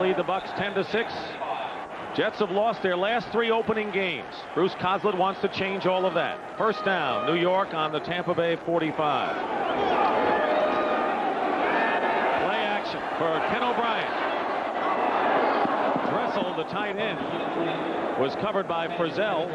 lead the Bucs 10-6. Jets have lost their last 3 opening games. Bruce Coslett wants to change all of that. First down, New York on the Tampa Bay 45. Play action for Ken O'Brien. Dressel, the tight end, was covered by Frizzell.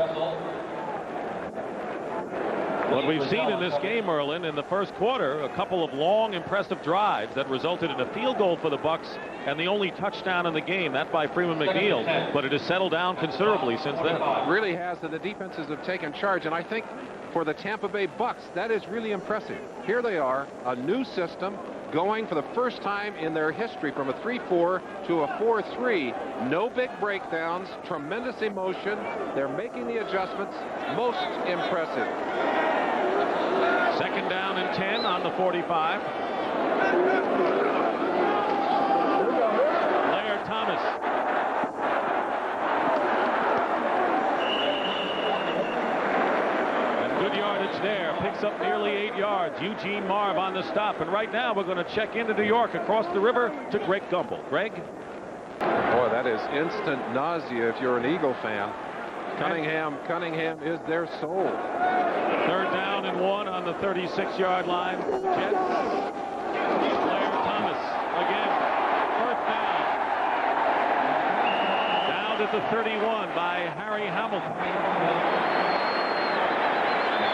What we've seen in this game, Merlin, in the first quarter, a couple of long, impressive drives that resulted in a field goal for the Bucs and the only touchdown in the game, that by Freeman McNeil. But it has settled down considerably since then. It really has, and the defenses have taken charge. And I think for the Tampa Bay Bucs, that is really impressive. Here they are, a new system, going for the first time in their history from a 3-4 to a 4-3. No big breakdowns, tremendous emotion. They're making the adjustments. Most impressive. Second down and 10 on the 45. Blair Thomas. And good yardage there. Picks up nearly 8 yards. Eugene Marv on the stop. And right now we're going to check into New York across the river to Greg Gumbel. Greg? Boy, that is instant nausea if you're an Eagle fan. Cunningham is their soul. Third down and 1 on the 36-yard line. Jets. Blair Thomas again. First down. Down at the 31 by Harry Hamilton.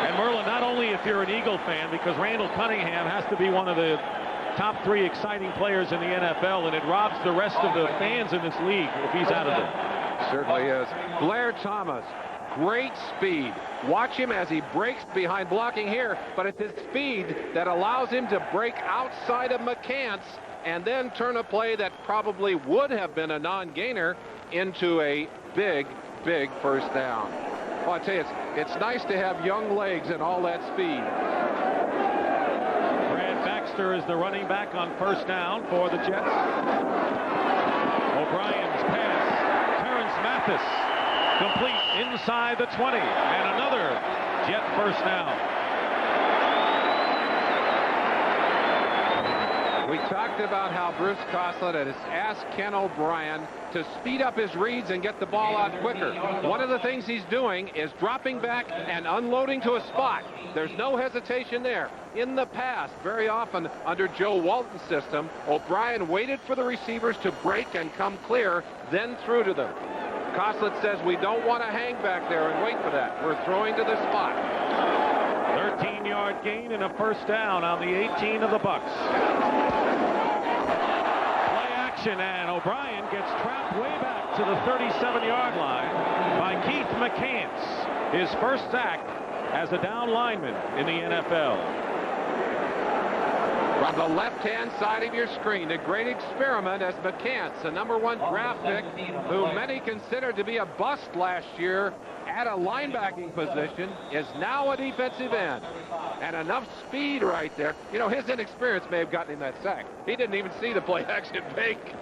And Merlin, not only if you're an Eagle fan, because Randall Cunningham has to be one of the top 3 exciting players in the NFL, and it robs the rest of the fans in this league if he's out of it. Certainly is. Blair Thomas, great speed. Watch him as he breaks behind blocking here, but it's his speed that allows him to break outside of McCants and then turn a play that probably would have been a non-gainer into a big first down. Well, I tell you, it's nice to have young legs and all that speed. Brad Baxter is the running back on first down for the Jets. O'Brien's pass. Mathis complete inside the 20, and another Jet first down. We talked about how Bruce Coslett has asked Ken O'Brien to speed up his reads and get the ball out quicker. One of the things he's doing is dropping back and unloading to a spot. There's no hesitation there. In the past, very often under Joe Walton's system, O'Brien waited for the receivers to break and come clear, then threw to them. Coslett says we don't want to hang back there and wait for that. We're throwing to the spot. 13-yard gain and a first down on the 18 of the Bucs. Play action, and O'Brien gets trapped way back to the 37-yard line by Keith McCants. His first sack as a down lineman in the NFL. From the left-hand side of your screen, a great experiment as McCants, a #1 draft pick, who many considered to be a bust last year at a linebacking position, is now a defensive end. And enough speed right there. You know, his inexperience may have gotten him that sack. He didn't even see the play action fake.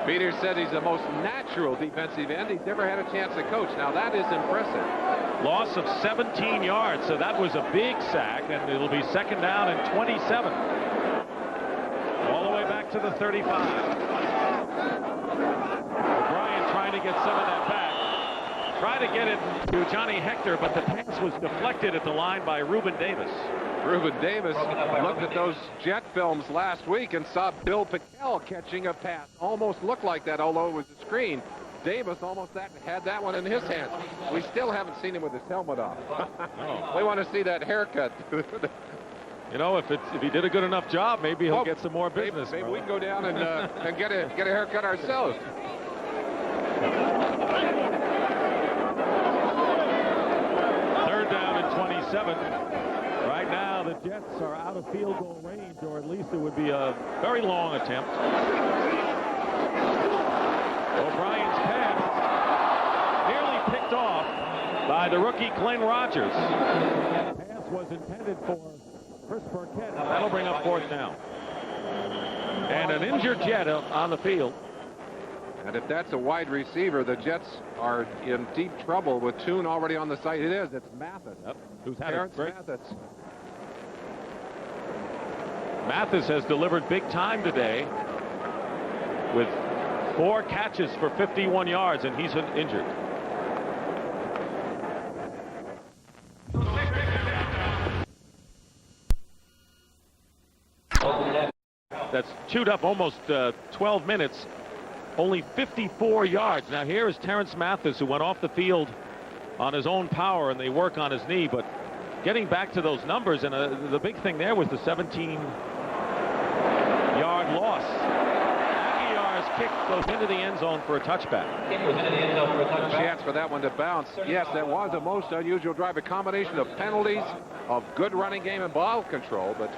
Peters said he's the most natural defensive end he's ever had a chance to coach. Now, that is impressive. Loss of 17 yards, so that was a big sack, and it'll be second down and 27. All the way back to the 35. O'Brien trying to get some of that back. Try to get it to Johnny Hector, but the pass was deflected at the line by Reuben Davis. Reuben Davis looked at those Jet films last week and saw Bill Pickell catching a pass. Almost looked like that, although it was a screen. Davis almost had that one in his hands. We still haven't seen him with his helmet off. Oh. We want to see that haircut. You know, if he did a good enough job, maybe he'll get some more business. Maybe we can go down and get a haircut ourselves. Third down and 27. Right now, the Jets are out of field goal range, or at least it would be a very long attempt. O'Brien's pass nearly picked off by the rookie Glenn Rogers. The pass was intended for Chris Burkett. That'll bring up fourth down. And an injured Jet on the field. And if that's a wide receiver, the Jets are in deep trouble with Toon already on the site. It is. It's Mathis. Yep. Who's had Terrence it? Mathis. Mathis has delivered big time today. with 4 catches for 51 yards, and he's injured. That's chewed up almost 12 minutes. Only 54 yards. Now here is Terrence Mathis, who went off the field on his own power, and they work on his knee. But getting back to those numbers, and the big thing there was the 17-yard loss. Aguilar's kick goes into the end zone for a touchback. Chance for that one to bounce. Yes, that was the most unusual drive. A combination of penalties, of good running game and ball control, but...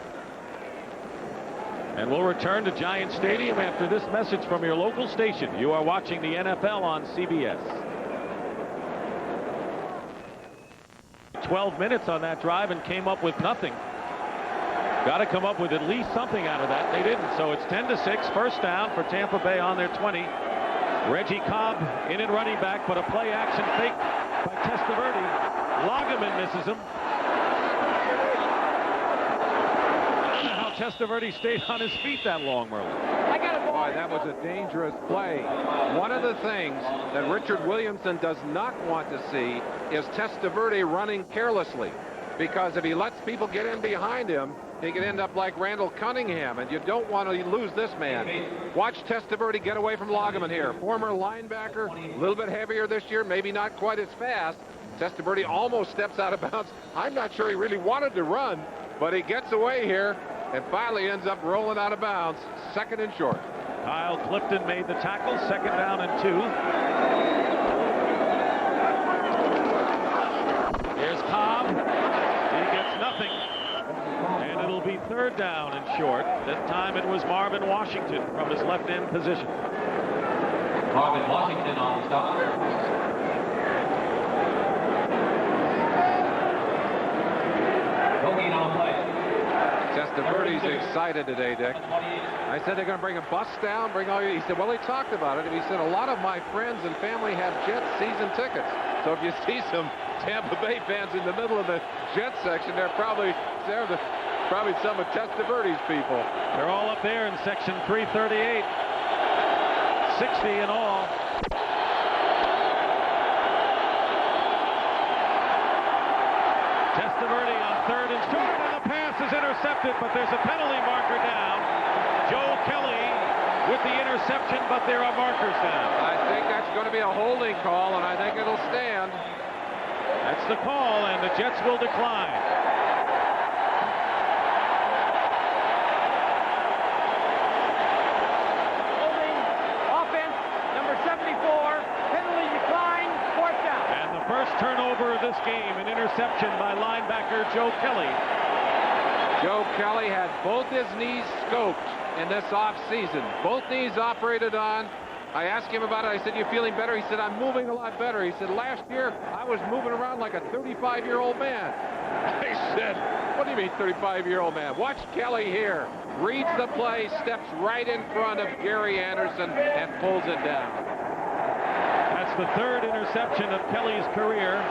And we'll return to Giant Stadium after this message from your local station. You are watching the NFL on CBS. 12 minutes on that drive and came up with nothing. Got to come up with at least something out of that. They didn't. So it's 10-6. First down for Tampa Bay on their 20. Reggie Cobb in and running back, but a play action fake by Testaverde. Lageman misses him. Testaverde stayed on his feet that long, Merlin. Boy, that was a dangerous play. One of the things that Richard Williamson does not want to see is Testaverde running carelessly, because if he lets people get in behind him, he could end up like Randall Cunningham, and you don't want to lose this man. Watch Testaverde get away from Lageman here. Former linebacker, a little bit heavier this year, maybe not quite as fast. Testaverde almost steps out of bounds. I'm not sure he really wanted to run, but he gets away here and finally ends up rolling out of bounds. Second and short. Kyle Clifton made the tackle. Second down and 2. Here's Cobb. He gets nothing. And it'll be third down and short. This time it was Marvin Washington from his left end position. Marvin Washington on the stop. Bogey on play. Testaverde's excited today, Dick. I said they're going to bring a bus down, bring all your... He said, well, they talked about it. And he said, a lot of my friends and family have Jets season tickets. So if you see some Tampa Bay fans in the middle of the Jets section, they're probably some of Testaverde's people. They're all up there in section 338. 60 in all. Testaverde on third and short, and the pass is intercepted, but there's a penalty marker down. Joe Kelly with the interception, but there are markers down. I think that's going to be a holding call, and I think it'll stand. That's the call, and the Jets will decline. Holding, offense, number 74, penalty decline, fourth down. And the first turnover of this game, an interception by linebacker Joe Kelly. Joe Kelly had both his knees scoped in this offseason. Both knees operated on. I asked him about it. I said, you feeling better? He said, I'm moving a lot better. He said, last year, I was moving around like a 35-year-old man. I said, what do you mean 35-year-old man? Watch Kelly here. Reads the play, steps right in front of Gary Anderson, and pulls it down. That's the third interception of Kelly's career.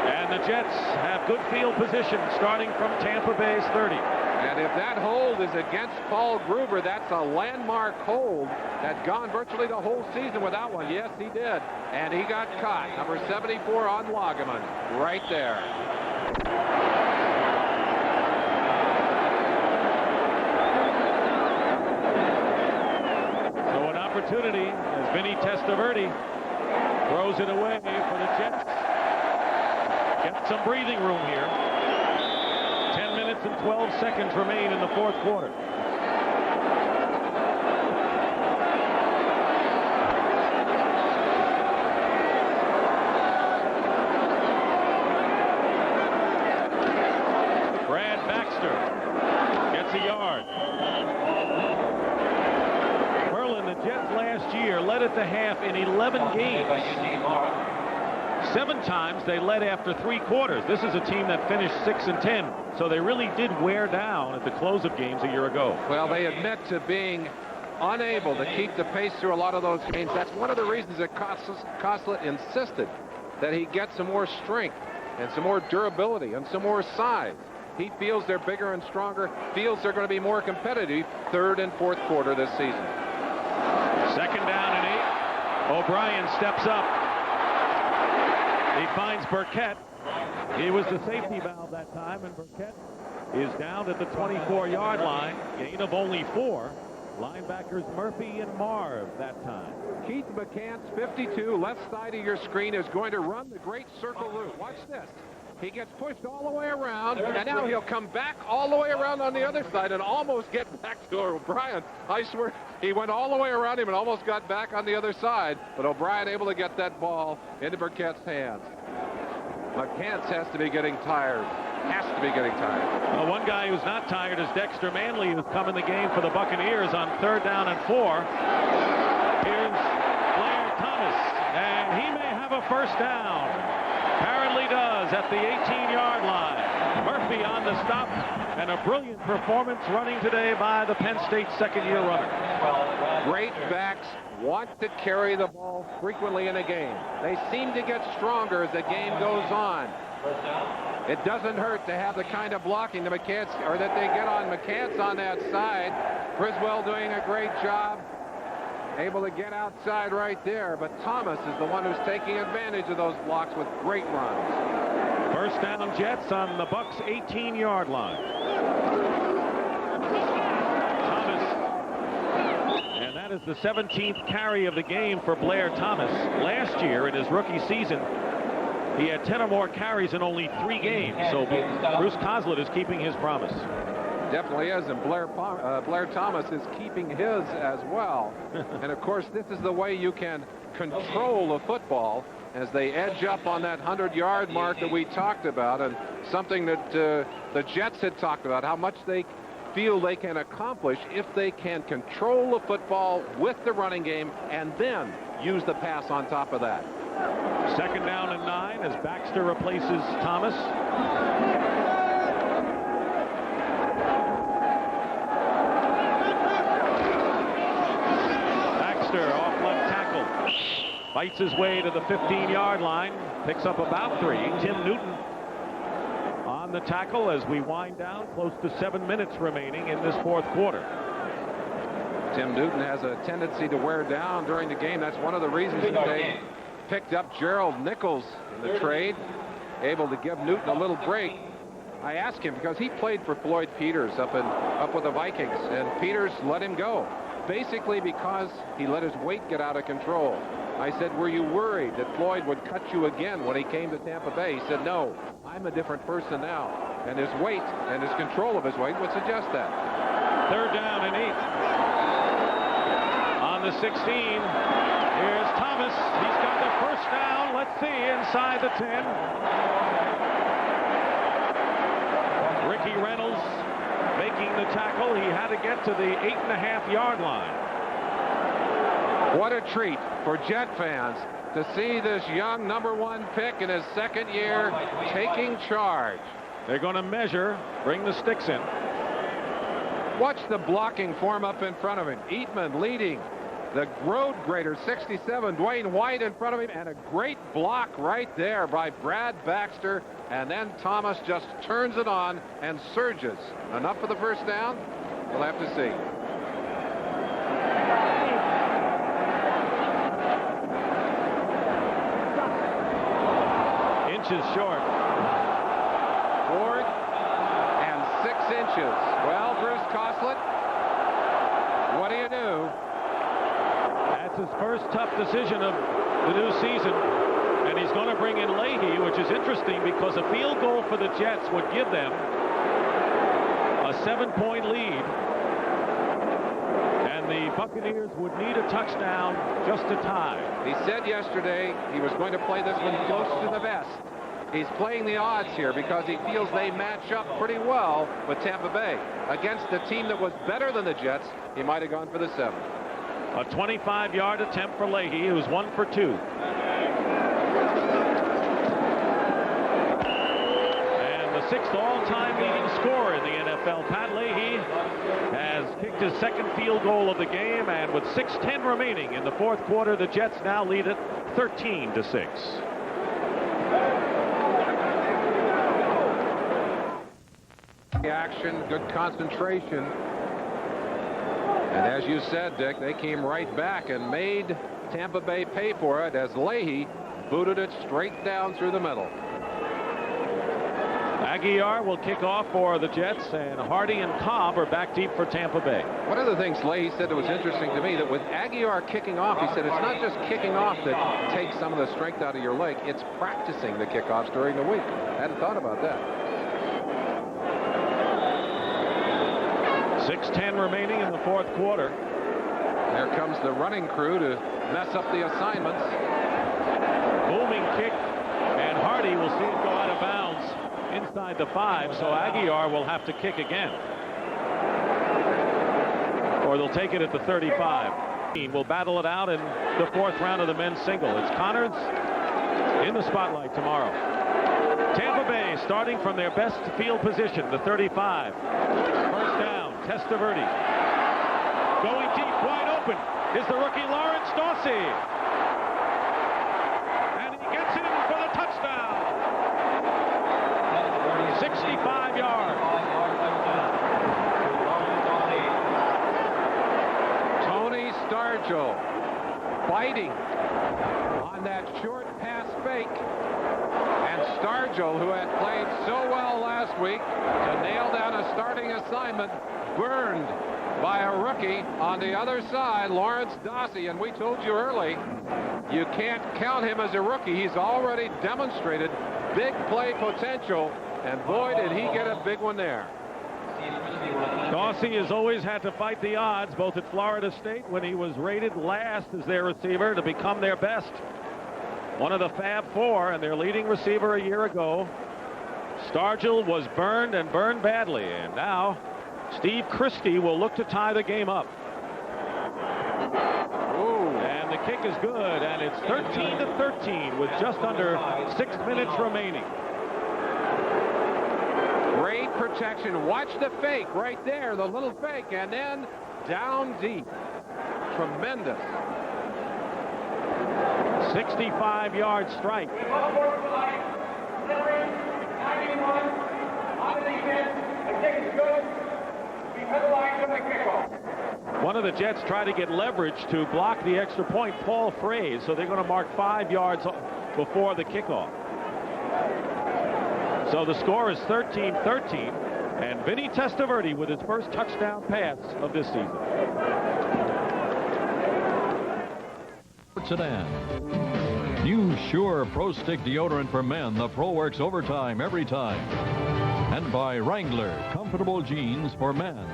And the Jets have good field position starting from Tampa Bay's 30. And if that hold is against Paul Gruber, that's a landmark hold that's gone virtually the whole season without one. Yes, he did. And he got caught. Number 74 on Lageman. Right there. So an opportunity as Vinny Testaverde throws it away for the Jets. Get some breathing room here. 10 minutes and 12 seconds remain in the fourth quarter. Brad Baxter gets a yard. Merlin, the Jets last year led at the half in 11 games. 7 times they led after 3 quarters. This is a team that finished 6-10, so they really did wear down at the close of games a year ago. Well, they admit to being unable to keep the pace through a lot of those games. That's one of the reasons that Koslet insisted that he get some more strength and some more durability and some more size. He feels they're bigger and stronger, feels they're going to be more competitive third and fourth quarter this season. Second down and 8. O'Brien steps up. He finds Burkett. He was the safety valve that time, and Burkett is down at the 24-yard line. Gain of only 4. Linebackers Murphy and Marv that time. Keith McCants, 52, left side of your screen, is going to run the great circle route. Watch this. He gets pushed all the way around, and now he'll come back all the way around on the other side and almost get back to O'Brien. I swear, he went all the way around him and almost got back on the other side, but O'Brien able to get that ball into Burkett's hands. McCants has to be getting tired. Has to be getting tired. Well, one guy who's not tired is Dexter Manley, who's come in the game for the Buccaneers on 3rd down and 4. Here's Blair Thomas, and he may have a first down. Apparently does at the 18-yard line. Murphy on the stop, and a brilliant performance running today by the Penn State second-year runner. Great backs want to carry the ball frequently in a game. They seem to get stronger as the game goes on. It doesn't hurt to have the kind of blocking the McCants, or that they get on McCants on that side. Griswold doing a great job, able to get outside right there, but Thomas is the one who's taking advantage of those blocks with great runs. First down Jets on the Bucs 18-yard line. Thomas, and that is the 17th carry of the game for Blair Thomas. Last year in his rookie season, he had 10 or more carries in only 3 games, so Bruce Coslett is keeping his promise. Definitely is, and Blair Thomas is keeping his as well. And of course, this is the way you can control the football as they edge up on that 100-yard mark that we talked about, and something that the Jets had talked about, how much they feel they can accomplish if they can control the football with the running game and then use the pass on top of that. Second down and 9 as Baxter replaces Thomas. Baxter off left tackle. Fights his way to the 15-yard line. Picks up about 3. Tim Newton on the tackle as we wind down. Close to 7 minutes remaining in this fourth quarter. Tim Newton has a tendency to wear down during the game. That's one of the reasons that they picked up Gerald Nichols in the trade, able to give Newton a little break. I asked him because he played for Floyd Peters up with the Vikings, and Peters let him go, basically because he let his weight get out of control. I said, were you worried that Floyd would cut you again when he came to Tampa Bay? He said, no, I'm a different person now, and his weight and his control of his weight would suggest that. Third down and 8 on the 16. Here's Thomas. He's got the first down. Let's see, inside the 10. Ricky Reynolds making the tackle. He had to get to the 8.5-yard line. What a treat for Jet fans to see this young #1 pick in his second year taking charge. They're going to measure, bring the sticks in. Watch the blocking form up in front of him. Eatman leading. The road grader, 67, Dwayne White in front of him, and a great block right there by Brad Baxter. And then Thomas just turns it on and surges. Enough for the first down? We'll have to see. Inches short. 4 and 6 inches. Well, Bruce Coslett, what do you do? That's his first tough decision of the new season, and he's going to bring in Leahy, which is interesting because a field goal for the Jets would give them a 7-point lead, and the Buccaneers would need a touchdown just to tie. He said yesterday he was going to play this one close to the vest. He's playing the odds here because he feels they match up pretty well with Tampa Bay. Against a team that was better than the Jets, he might have gone for the 7. A 25-yard attempt for Leahy, who's 1 for 2. And the 6th all-time leading scorer in the NFL, Pat Leahy, has kicked his second field goal of the game, and with 6:10 remaining in the fourth quarter, the Jets now lead it 13-6. Action, good concentration. And as you said, Dick, they came right back and made Tampa Bay pay for it as Leahy booted it straight down through the middle. Aguilar will kick off for the Jets, and Hardy and Cobb are back deep for Tampa Bay. One of the things Leahy said that was interesting to me, that with Aguilar kicking off, he said it's not just kicking off that takes some of the strength out of your leg, it's practicing the kickoffs during the week. I hadn't thought about that. 6:10 remaining in the fourth quarter. There comes the running crew to mess up the assignments. Booming kick, and Hardy will see it go out of bounds inside the 5, so Aguilar will have to kick again. Or they'll take it at the 35. We'll battle it out in the fourth round of the men's single. It's Connors in the spotlight tomorrow. Tampa Bay starting from their best field position, the 35. First down, Testaverde. Going deep, wide open, is the rookie Lawrence Dawsey. And he gets in for the touchdown. 65 yards. Tony Stargell fighting on that short pass fake. And Stargell, who had played so well last week to nail down a starting assignment, burned by a rookie on the other side, Lawrence Dawsey. And we told you early, you can't count him as a rookie. He's already demonstrated big play potential, and boy, did he get a big one there. Dawsey has always had to fight the odds, both at Florida State when he was rated last as their receiver, to become their best. One of the Fab Four and their leading receiver a year ago. Stargell was burned, and burned badly, and now Steve Christie will look to tie the game up. Ooh. And the kick is good, and it's 13-13 with just under 6 minutes remaining. Great protection. Watch the fake right there, the little fake, and then down deep. Tremendous. 65-yard strike. One of the Jets tried to get leverage to block the extra point, Paul Fraze, so they're going to mark 5 yards before the kickoff. So the score is 13-13, and Vinny Testaverde with his first touchdown pass of this season. Sedan. New Sure Pro Stick deodorant for men. The Pro works overtime every time. And by Wrangler, comfortable jeans for men.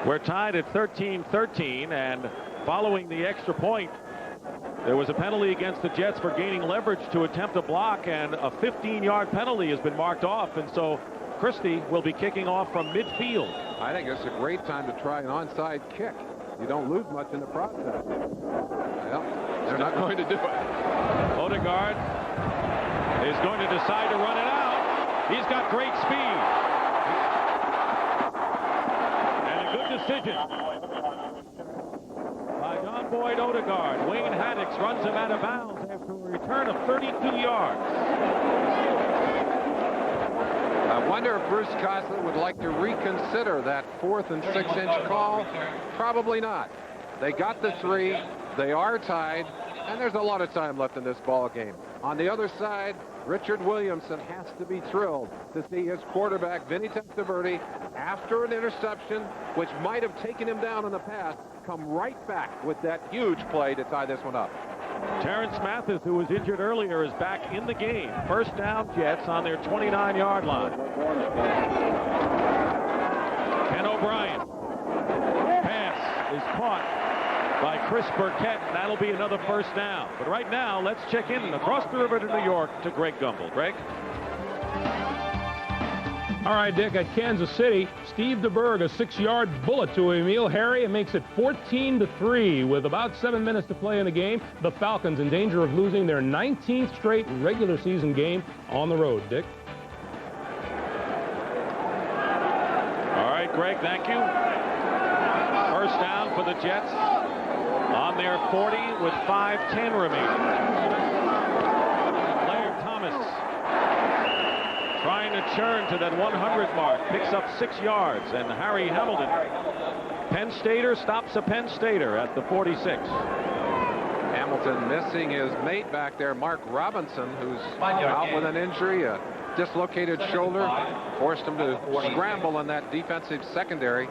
We're tied at 13-13, and following the extra point, there was a penalty against the Jets for gaining leverage to attempt a block, and a 15-yard penalty has been marked off, and so Christie will be kicking off from midfield. I think it's a great time to try an onside kick. You don't lose much in the process. Well, they're not going to do it. Odegaard is going to decide to run it out. He's got great speed. And a good decision by John Boyd Odegaard. Wayne Haddix runs him out of bounds after a return of 32 yards. I wonder if Bruce Coslet would like to reconsider that 4th and 6-inch call. Probably not. They got the 3. They are tied, and there's a lot of time left in this ball game. On the other side, Richard Williamson has to be thrilled to see his quarterback, Vinny Testaverde, after an interception, which might have taken him down in the past, come right back with that huge play to tie this one up. Terrence Mathis, who was injured earlier, is back in the game. First down, Jets on their 29-yard line. Ken O'Brien. Pass is caught by Chris Burkett. That'll be another first down. But right now, let's check in across the river to New York to Greg Gumbel. Greg? All right, Dick, at Kansas City, Steve DeBerg, a 6-yard bullet to Emil Harry, and makes it 14-3 with about 7 minutes to play in the game. The Falcons in danger of losing their 19th straight regular season game on the road. Dick? All right, Greg, thank you. First down for the Jets on their 40 with 5:10 remaining. Blair Thomas trying to churn to that 100 mark, picks up 6 yards, and Harry Hamilton, Penn Stater, stops a Penn Stater at the 46. Hamilton missing his mate back there, Mark Robinson, who's out with an injury, a dislocated shoulder, forced him to scramble in that defensive secondary.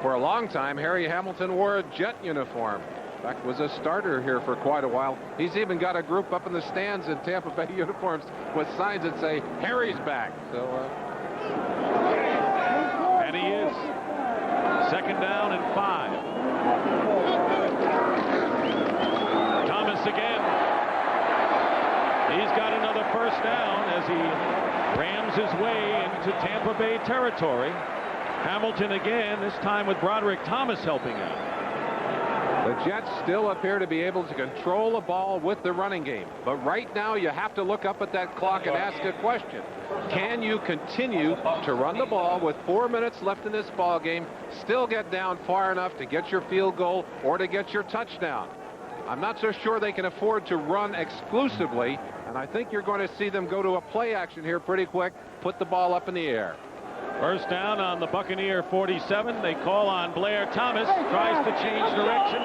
For a long time, Harry Hamilton wore a Jet uniform. In fact, was a starter here for quite a while. He's even got a group up in the stands in Tampa Bay uniforms with signs that say, Harry's back. So, and he is. 2nd down and 5. Thomas again. He's got another 1st down as he rams his way into Tampa Bay territory. Hamilton again, this time with Broderick Thomas helping out. The Jets still appear to be able to control the ball with the running game. But right now you have to look up at that clock and ask a question. Can you continue to run the ball with 4 minutes left in this ball game, still get down far enough to get your field goal or to get your touchdown? I'm not so sure they can afford to run exclusively, and I think you're going to see them go to a play action here pretty quick, put the ball up in the air. 1st down on the Buccaneer 47. They call on Blair Thomas, tries to change direction,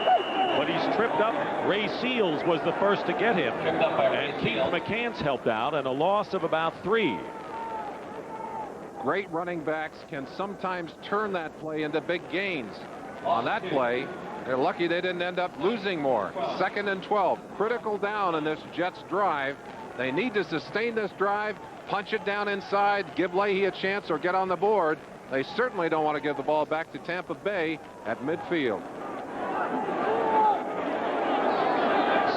but he's tripped up. Ray Seals was the first to get him, and Keith McCants helped out, and a loss of about 3. Great running backs can sometimes turn that play into big gains. On that play, they're lucky they didn't end up losing more. 2nd and 12, critical down in this Jets drive. They need to sustain this drive, punch it down inside, give Leahy a chance, or get on the board. They certainly don't want to give the ball back to Tampa Bay at midfield.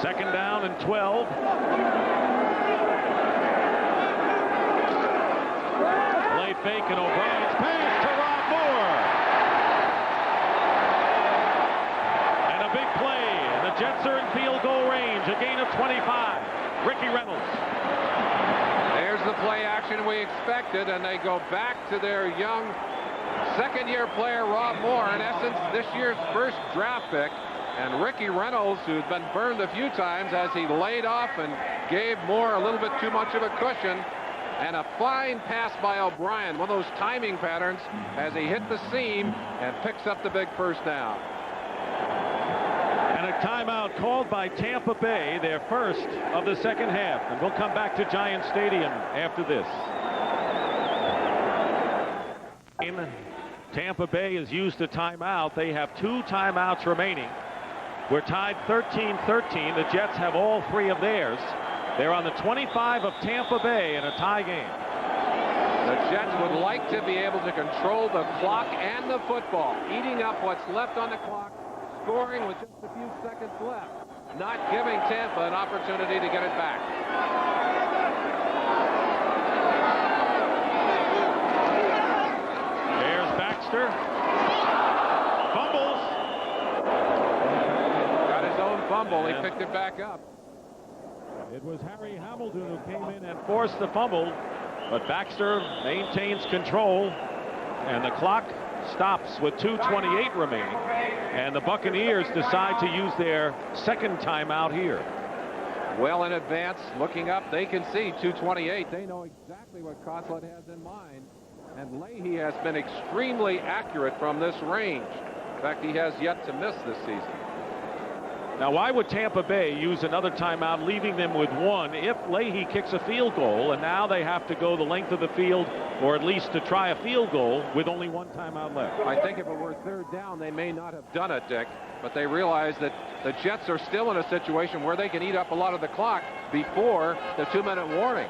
2nd down and 12. Play fake, and O'Brien's pass to Rob Moore. And a big play, and the Jets are in field goal range, a gain of 25. Ricky Reynolds. There's the play action we expected, and they go back to their young 2nd-year player, Rob Moore, in essence, this year's 1st draft pick. And Ricky Reynolds, who's been burned a few times as he laid off and gave Moore a little bit too much of a cushion. And a fine pass by O'Brien, one of those timing patterns as he hit the seam and picks up the big 1st down. And a timeout called by Tampa Bay, their 1st of the 2nd half. And we'll come back to Giant Stadium after this. Tampa Bay has used a timeout. They have 2 timeouts remaining. We're tied 13-13. The Jets have all 3 of theirs. They're on the 25 of Tampa Bay in a tie game. The Jets would like to be able to control the clock and the football, eating up what's left on the clock, scoring with just a few seconds left, not giving Tampa an opportunity to get it back. There's Baxter. Fumbles. Got his own fumble. He picked it back up. It was Harry Hamilton who came in and forced the fumble, but Baxter maintains control, and the clock stops with 2:28 remaining, and the Buccaneers decide to use their 2nd timeout here. Well in advance, looking up, they can see 2:28. They know exactly what Coslett has in mind, and Leahy has been extremely accurate from this range. In fact, he has yet to miss this season. Now, why would Tampa Bay use another timeout, leaving them with 1 if Leahy kicks a field goal, and now they have to go the length of the field, or at least to try a field goal with only 1 timeout left? I think if it were 3rd down, they may not have done it, Dick, but they realize that the Jets are still in a situation where they can eat up a lot of the clock before the 2-minute warning.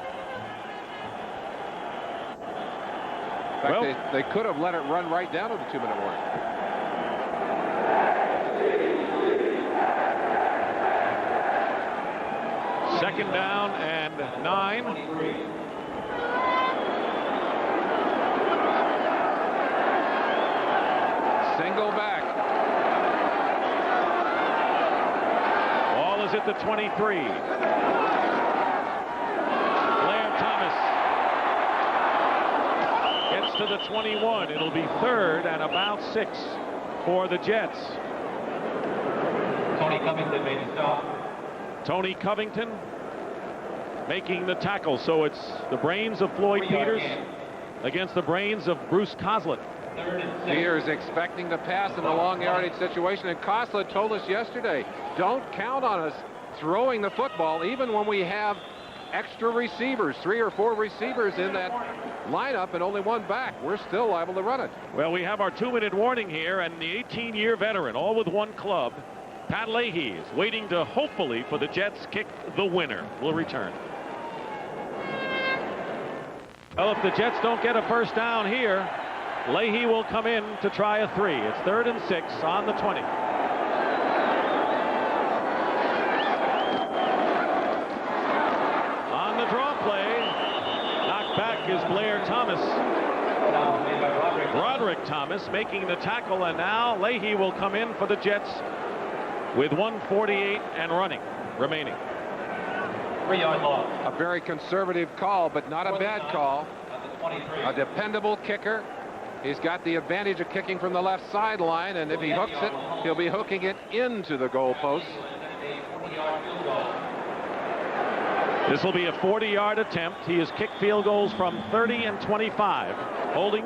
In fact, they could have let it run right down to the 2-minute warning. Second down and 9. Single back. Ball is at the 23. Blair Thomas gets to the 21. It'll be 3rd and about 6 for the Jets. Covington made the stop. Tony Covington making the tackle. So it's the brains of Floyd Peters against the brains of Bruce Coslett. Peters expecting to pass in the long yardage situation, and Coslett told us yesterday, don't count on us throwing the football even when we have extra receivers, 3 or 4 receivers in that lineup and only one back. We're still liable to run it. Well, we have our 2-minute warning here, and the 18-year veteran, all with one club, Pat Leahy, is waiting to hopefully for the Jets kick the winner. Will return. Well, if the Jets don't get a first down here, Leahy will come in to try a 3. It's 3rd and 6 on the 20. On the draw play, knocked back is Blair Thomas. Roderick Thomas making the tackle, and now Leahy will come in for the Jets with 1:48 and running remaining. 3-yard loss. A very conservative call, but not a bad call. A dependable kicker. He's got the advantage of kicking from the left sideline, and if he hooks it, he'll be hooking it into the goalpost. This will be a 40-yard attempt. He has kicked field goals from 30 and 25. Holding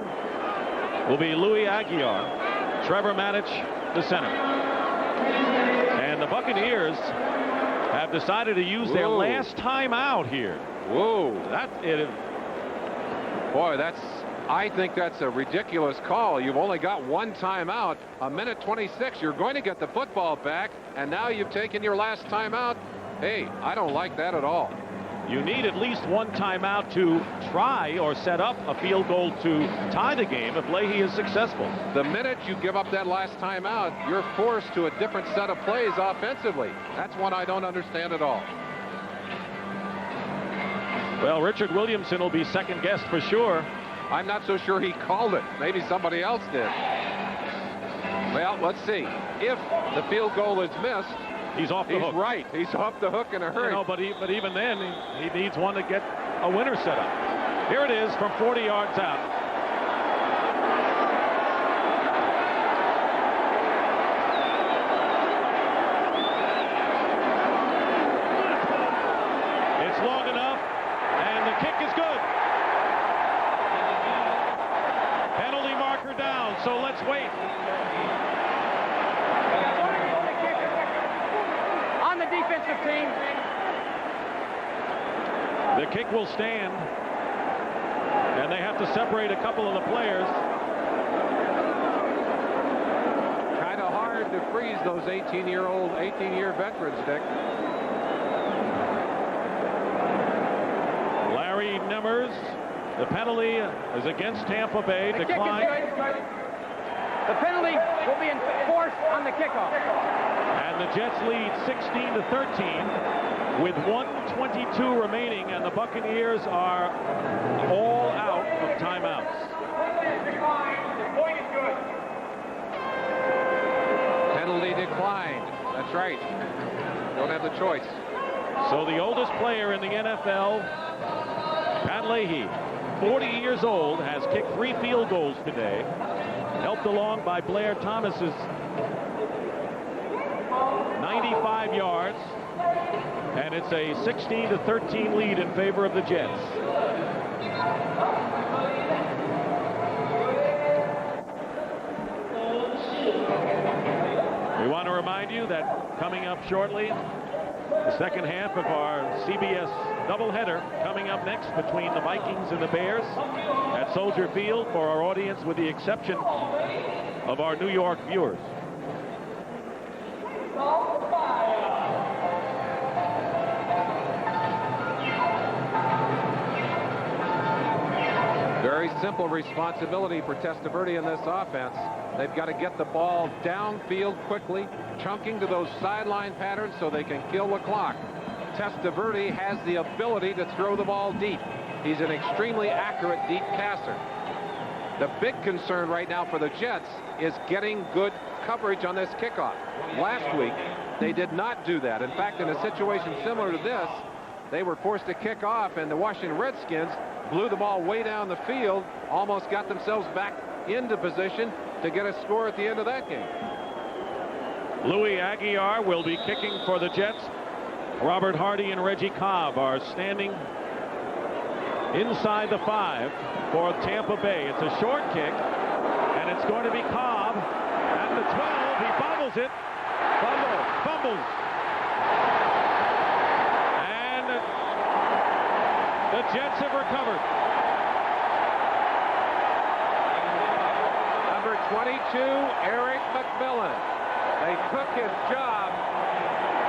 will be Louis Aguiar. Trevor Matich, the center. And the Buccaneers have decided to use their last timeout here. Whoa. Boy, I think that's a ridiculous call. You've only got one timeout. A minute 26. You're going to get the football back, and now you've taken your last timeout. Hey, I don't like that at all. You need at least one timeout to try or set up a field goal to tie the game if Leahy is successful. The minute you give up that last timeout, you're forced to a different set of plays offensively. That's one I don't understand at all. Well, Richard Williamson will be second guessed for sure. I'm not so sure he called it. Maybe somebody else did. Well, let's see. If the field goal is missed, he's off the hook. He's right. He's off the hook in a hurry. You know, but even then, he needs one to get a winner set up. Here it is from 40 yards out. It's long enough, and the kick is good. Penalty marker down, so let's wait. On the defensive team. The kick will stand, and they have to separate a couple of the players. Kind of hard to freeze those 18-year veterans, Dick. Larry Nemmers, the penalty is against Tampa Bay. The Decline. kick is good. The penalty will be enforced on the kickoff. And the Jets lead 16-13 with 1:22 remaining, and the Buccaneers are all out of timeouts. Penalty declined. That's right. Don't have the choice. So the oldest player in the NFL, Pat Leahy, 40 years old, has kicked 3 field goals today, helped along by Blair Thomas's 95 yards, and it's a 16-13 lead in favor of the Jets. We want to remind you that coming up shortly, the second half of our CBS doubleheader coming up next between the Vikings and the Bears at Soldier Field for our audience, with the exception of our New York viewers. Very simple responsibility for Testaverde in this offense. They've got to get the ball downfield quickly, chunking to those sideline patterns so they can kill the clock. Testaverde has the ability to throw the ball deep. He's an extremely accurate deep passer. The big concern right now for the Jets is getting good coverage on this kickoff. Last week, they did not do that. In fact, in a situation similar to this, they were forced to kick off, and the Washington Redskins blew the ball way down the field, almost got themselves back into position to get a score at the end of that game. Louis Aguilar will be kicking for the Jets. Robert Hardy and Reggie Cobb are standing inside the 5 for Tampa Bay. It's a short kick, and it's going to be Cobb at the 12. He bobbles it. Fumbles. And the Jets have recovered. Number 22, Eric McMillan. They took his job,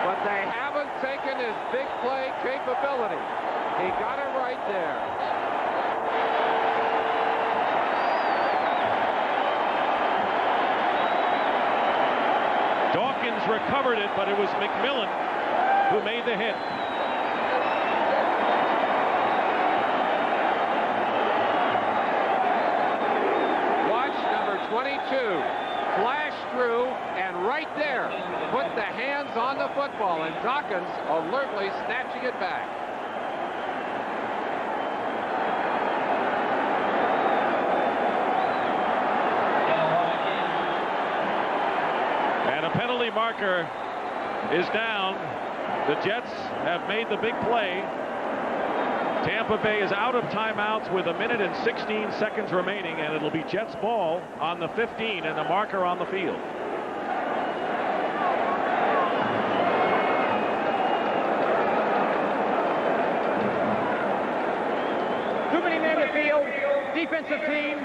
but they haven't taken his big play capability. He got it right there. Dawkins recovered it, but it was McMillan who made the hit. Watch number 22 flash through and right there put the hands on the football, and Dawkins alertly snatching it back. And a penalty marker is down. The Jets have made the big play. Tampa Bay is out of timeouts with 1 minute and 16 seconds remaining, and it'll be Jets ball on the 15 and the marker on the field. Too many men in the field. Defensive team.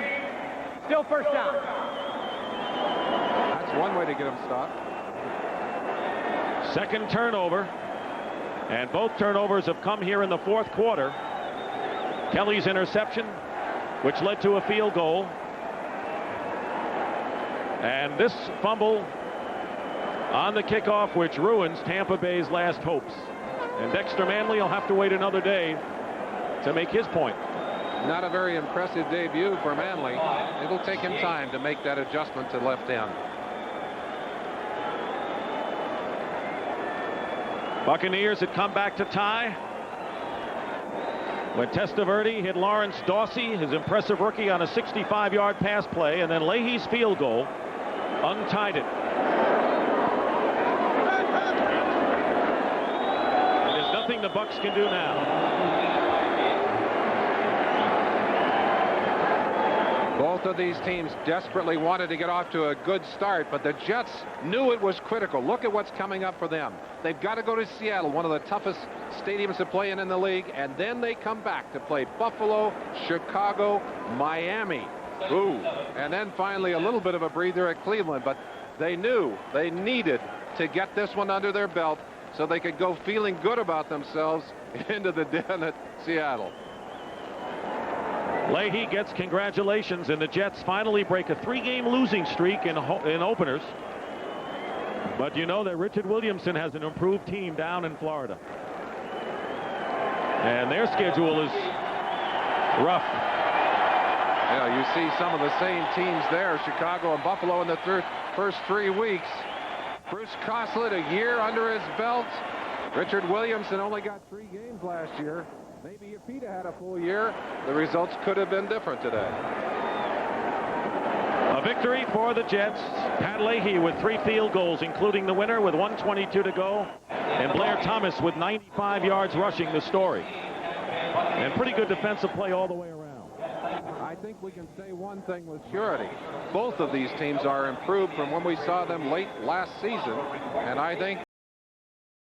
Still first down. That's one way to get him stopped. Second turnover, and both turnovers have come here in the fourth quarter. Kelly's interception, which led to a field goal, and this fumble on the kickoff, which ruins Tampa Bay's last hopes. And Dexter Manley will have to wait another day to make his point. Not a very impressive debut for Manley. It'll take him time to make that adjustment to left end. Buccaneers had come back to tie when Testaverde hit Lawrence Dawsey, his impressive rookie, on a 65-yard pass play, and then Leahy's field goal untied it. And there's nothing the Bucs can do now. Both of these teams desperately wanted to get off to a good start, but the Jets knew it was critical. Look at what's coming up for them. They've got to go to Seattle, one of the toughest stadiums to play in the league, and then they come back to play Buffalo, Chicago, Miami. Ooh, and then finally a little bit of a breather at Cleveland, but they knew they needed to get this one under their belt so they could go feeling good about themselves into the den at Seattle. Leahy gets congratulations, and the Jets finally break a 3-game losing streak in openers. But you know that Richard Williamson has an improved team down in Florida. And their schedule is rough. Yeah, you see some of the same teams there, Chicago and Buffalo in the first 3 weeks. Bruce Coslett, a year under his belt. Richard Williamson only got 3 games last year. Maybe if he'd had a full year, the results could have been different today. A victory for the Jets. Pat Leahy with 3 field goals, including the winner with 1:22 to go. And Blair Thomas with 95 yards rushing, the story. And pretty good defensive play all the way around. I think we can say one thing with surety. Both of these teams are improved from when we saw them late last season. And I think